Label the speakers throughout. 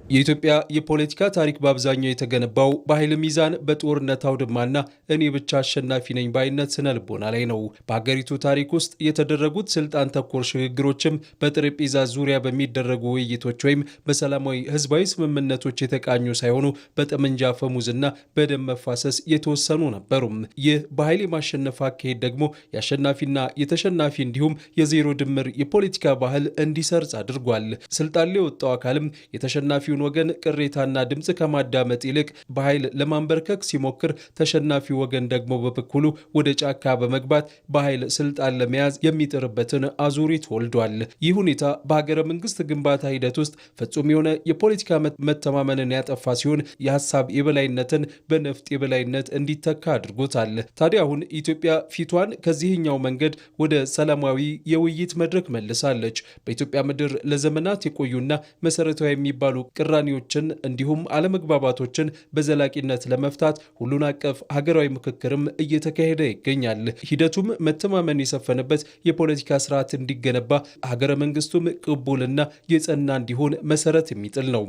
Speaker 1: የኢትዮጵያ የፖለቲካ ታሪክ በአብዛኛው የተገነባው በኃይል ሚዛን በጦርነት አውድማና እኔ ብቻ አሸናፊ ነኝ ባይነት ስነ ልቦና ላይ ነው። በሀገሪቱ ታሪክ ውስጥ የተደረጉት ስልጣን ተኮር ሽግግሮችም በጠረጴዛ ዙሪያ በሚደረጉ ውይይቶች ወይም በሰላማዊ ህዝባዊ ስምምነቶች የተቃኙ ሳይሆኑ በጠመንጃ አፈሙዝና በደም መፋሰስ የተወሰኑ ነበሩም። ይህ በኃይል የማሸነፍ አካሄድ ደግሞ የአሸናፊና የተሸናፊ እንዲሁም የዜሮ ድምር የፖለቲካ ባህል እንዲሰርጽ አድርጓል። ስልጣን ላይ የወጣው አካልም የተሸናፊው ወገን ቅሬታና ድምጽ ከማዳመጥ ይልቅ በኃይል ለማንበርከክ ሲሞክር፣ ተሸናፊ ወገን ደግሞ በበኩሉ ወደ ጫካ በመግባት በኃይል ስልጣን ለመያዝ የሚጥርበትን አዙሪት ወልዷል። ይህ ሁኔታ በሀገረ መንግስት ግንባታ ሂደት ውስጥ ፍጹም የሆነ የፖለቲካ መተማመንን ያጠፋ ሲሆን የሀሳብ የበላይነትን በነፍጥ የበላይነት እንዲተካ አድርጎታል። ታዲያ አሁን ኢትዮጵያ ፊቷን ከዚህኛው መንገድ ወደ ሰላማዊ የውይይት መድረክ መልሳለች። በኢትዮጵያ ምድር ለዘመናት የቆዩና መሰረታዊ የሚባሉ ቅራኔዎችን እንዲሁም አለመግባባቶችን በዘላቂነት ለመፍታት ሁሉን አቀፍ ሀገራዊ ምክክርም እየተካሄደ ይገኛል። ሂደቱም መተማመን የሰፈነበት የፖለቲካ ስርዓት እንዲገነባ ሀገረ መንግስቱም ቅቡልና የጸና እንዲሆን መሰረት የሚጥል ነው።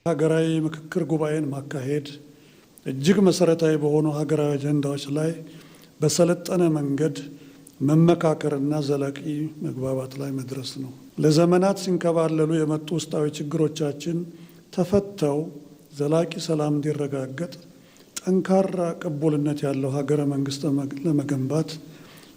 Speaker 2: ሀገራዊ ምክክር ጉባኤን ማካሄድ እጅግ መሰረታዊ በሆኑ ሀገራዊ አጀንዳዎች ላይ በሰለጠነ መንገድ መመካከርና ዘላቂ መግባባት ላይ መድረስ ነው። ለዘመናት ሲንከባለሉ የመጡ ውስጣዊ ችግሮቻችን ተፈተው ዘላቂ ሰላም እንዲረጋገጥ ጠንካራ ቅቡልነት ያለው ሀገረ መንግስት ለመገንባት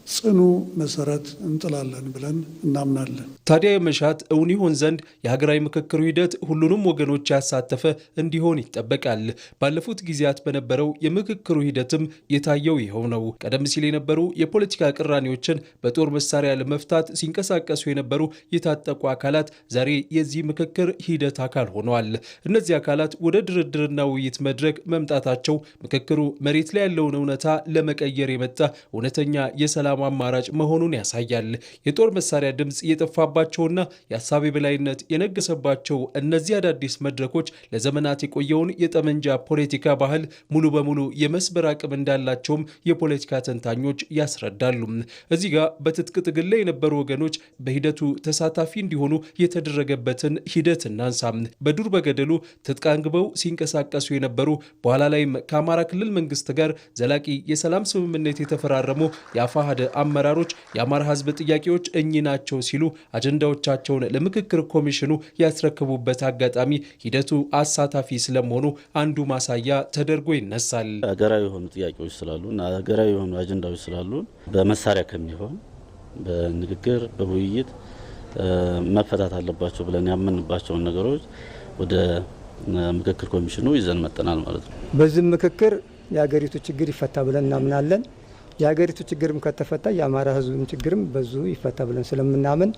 Speaker 2: ጽኑ መሰረት እንጥላለን ብለን እናምናለን።
Speaker 1: ታዲያ የመሻት እውን ይሆን ዘንድ የሀገራዊ ምክክሩ ሂደት ሁሉንም ወገኖች ያሳተፈ እንዲሆን ይጠበቃል። ባለፉት ጊዜያት በነበረው የምክክሩ ሂደትም የታየው ይኸው ነው። ቀደም ሲል የነበሩ የፖለቲካ ቅራኔዎችን በጦር መሳሪያ ለመፍታት ሲንቀሳቀሱ የነበሩ የታጠቁ አካላት ዛሬ የዚህ ምክክር ሂደት አካል ሆነዋል። እነዚህ አካላት ወደ ድርድርና ውይይት መድረክ መምጣታቸው ምክክሩ መሬት ላይ ያለውን እውነታ ለመቀየር የመጣ እውነተኛ የሰላም አማራጭ መሆኑን ያሳያል። የጦር መሳሪያ ድምጽ የጠፋባቸውና የሀሳብ የበላይነት የነገሰባቸው እነዚህ አዳዲስ መድረኮች ለዘመናት የቆየውን የጠመንጃ ፖለቲካ ባህል ሙሉ በሙሉ የመስበር አቅም እንዳላቸውም የፖለቲካ ተንታኞች ያስረዳሉ። እዚህ ጋር በትጥቅ ትግል ላይ የነበሩ ወገኖች በሂደቱ ተሳታፊ እንዲሆኑ የተደረገበትን ሂደት እናንሳ። በዱር በገደሉ ትጥቅ አንግበው ሲንቀሳቀሱ የነበሩ በኋላ ላይም ከአማራ ክልል መንግስት ጋር ዘላቂ የሰላም ስምምነት የተፈራረሙ የአፋሕድ አመራሮች የአማራ ህዝብ ጥያቄዎች እኚህ ናቸው ሲሉ አጀንዳዎቻቸውን ለምክክር ኮሚሽኑ ያስረከቡበት አጋጣሚ ሂደቱ አሳታፊ ስለመሆኑ አንዱ ማሳያ ተደርጎ ይነሳል።
Speaker 3: ሀገራዊ የሆኑ ጥያቄዎች ስላሉ እና ሀገራዊ የሆኑ አጀንዳዎች ስላሉ በመሳሪያ ከሚሆን በንግግር በውይይት መፈታት አለባቸው ብለን ያመንባቸውን ነገሮች ወደ ምክክር ኮሚሽኑ ይዘን መጠናል ማለት ነው።
Speaker 4: በዚህ ምክክር የሀገሪቱ ችግር ይፈታ ብለን እናምናለን። የሀገሪቱ ችግርም ከተፈታ የአማራ ህዝብም ችግርም በዙ ይፈታ ብለን ስለምናምን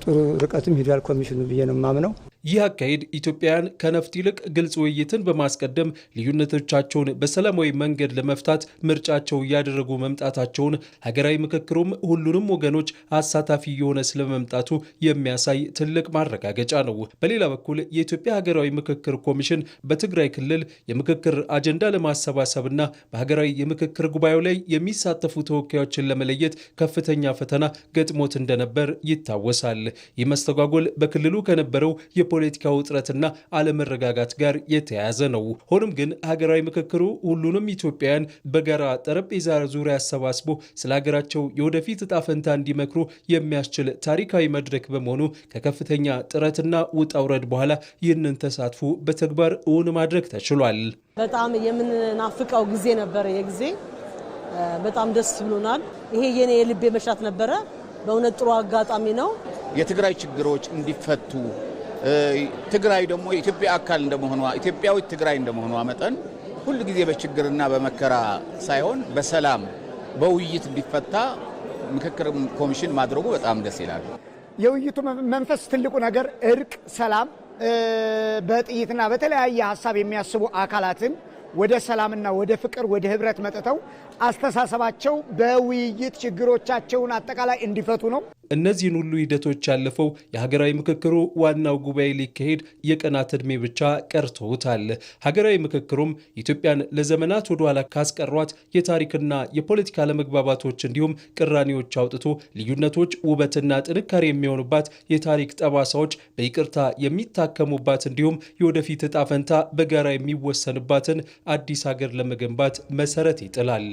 Speaker 4: ጥሩ ርቀትም ሂዷል ኮሚሽኑ ብዬ ነው የማምነው።
Speaker 1: ይህ አካሄድ ኢትዮጵያውያን ከነፍጥ ይልቅ ግልጽ ውይይትን በማስቀደም ልዩነቶቻቸውን በሰላማዊ መንገድ ለመፍታት ምርጫቸው እያደረጉ መምጣታቸውን፣ ሀገራዊ ምክክሩም ሁሉንም ወገኖች አሳታፊ የሆነ ስለመምጣቱ የሚያሳይ ትልቅ ማረጋገጫ ነው። በሌላ በኩል የኢትዮጵያ ሀገራዊ ምክክር ኮሚሽን በትግራይ ክልል የምክክር አጀንዳ ለማሰባሰብና በሀገራዊ የምክክር ጉባኤው ላይ የሚሳተፉ ተወካዮችን ለመለየት ከፍተኛ ፈተና ገጥሞት እንደነበር ይታወሳል። ይህ መስተጓጎል በክልሉ ከነበረው የፖለቲካ ውጥረትና አለመረጋጋት ጋር የተያያዘ ነው። ሆኖም ግን ሀገራዊ ምክክሩ ሁሉንም ኢትዮጵያውያን በጋራ ጠረጴዛ ዙሪያ አሰባስቦ ስለ ሀገራቸው የወደፊት እጣ ፈንታ እንዲመክሩ የሚያስችል ታሪካዊ መድረክ በመሆኑ ከከፍተኛ ጥረትና ውጣ ውረድ በኋላ ይህንን ተሳትፎ በተግባር እውን ማድረግ ተችሏል።
Speaker 5: በጣም የምንናፍቀው ጊዜ ነበረ። የጊዜ በጣም ደስ ብሎናል። ይሄ የኔ የልቤ መሻት ነበረ። በእውነት ጥሩ አጋጣሚ ነው።
Speaker 6: የትግራይ ችግሮች እንዲፈቱ ትግራይ ደግሞ የኢትዮጵያ አካል እንደመሆኗ ኢትዮጵያዊ ትግራይ እንደመሆኗ መጠን ሁሉ ጊዜ በችግርና በመከራ ሳይሆን በሰላም በውይይት እንዲፈታ ምክክር ኮሚሽን ማድረጉ በጣም ደስ ይላል።
Speaker 7: የውይይቱ መንፈስ ትልቁ ነገር እርቅ፣ ሰላም፣ በጥይትና በተለያየ ሀሳብ የሚያስቡ አካላትን ወደ ሰላምና ወደ ፍቅር ወደ ህብረት መጥተው አስተሳሰባቸው በውይይት ችግሮቻቸውን አጠቃላይ እንዲፈቱ ነው።
Speaker 1: እነዚህን ሁሉ ሂደቶች ያለፈው የሀገራዊ ምክክሩ ዋናው ጉባኤ ሊካሄድ የቀናት ዕድሜ ብቻ ቀርቶታል። ሀገራዊ ምክክሩም ኢትዮጵያን ለዘመናት ወደ ኋላ ካስቀሯት የታሪክና የፖለቲካ አለመግባባቶች እንዲሁም ቅራኔዎች አውጥቶ ልዩነቶች ውበትና ጥንካሬ የሚሆኑባት የታሪክ ጠባሳዎች በይቅርታ የሚታከሙባት እንዲሁም የወደፊት ዕጣ ፈንታ በጋራ የሚወሰንባትን አዲስ ሀገር ለመገንባት መሰረት ይጥላል።